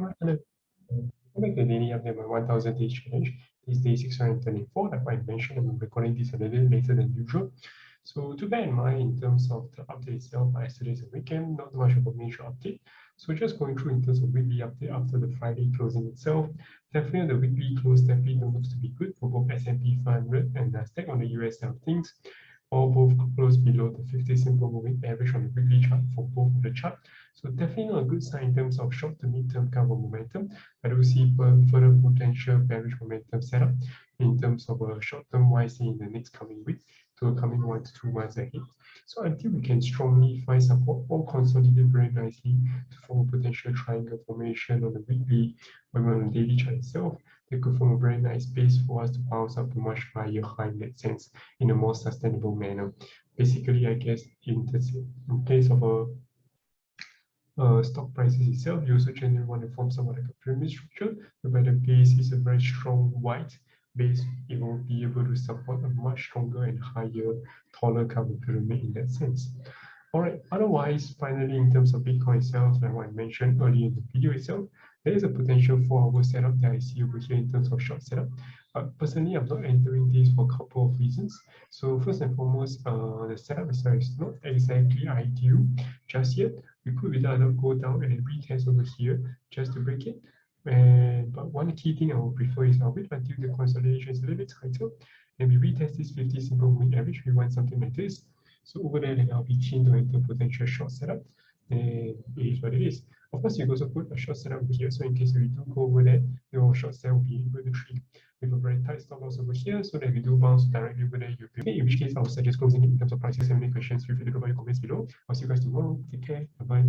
Alright, hello. Welcome back to the daily update, my 1000 days challenge. This day 624, like I mentioned, I'm recording this a little later than usual. So to bear in mind in terms of the update itself, yesterday's a weekend, not much of a major update. So just going through in terms of weekly update after the Friday closing itself. Definitely the weekly close definitely looks to be good for both S&P 500 and Nasdaq on the US side of things. All both close below the 50 simple moving average on the weekly chart for both of the chart. So definitely not a good sign in terms of short to mid-term kind of momentum. I do see further potential bearish momentum setup in terms of a short-term YC in the next coming week to a coming 1 to 2 months ahead. So until we can strongly find support or consolidate very nicely to form a potential triangle formation on the weekly or even on the daily chart itself, they could form a very nice base for us to bounce up to much higher high in that sense in a more sustainable manner. Basically, I guess in case of a stock prices itself, you also generally want to form somewhat like a pyramid structure, whereby the base is a very strong white base. It will be able to support a much stronger and higher, taller kind of pyramid in that sense. All right, otherwise, finally, in terms of Bitcoin itself, like what I mentioned earlier in the video itself, there is a potential 4-hour setup that I see over here in terms of short setup. But personally, I'm not entering this for a couple of reasons. So first and foremost, the setup itself is not exactly ideal just yet. We could either go down and then retest over here just to break it. But one key thing I would prefer is I'll wait until the consolidation is a little bit tighter and we retest this 50 simple moving average. We want something like this. So over there, then I'll be keen to enter potential short setup. And it is what it is. Of course, you can also put a short setup over here. So in case we do go over there, your short sell will be able to trade with a very tight stop loss over here, so that if we do bounce directly over there, you'll be okay. In which case, I will suggest closing it in terms of prices. Have any questions, feel free to drop your comments below. I'll see you guys tomorrow. Take care. Bye bye.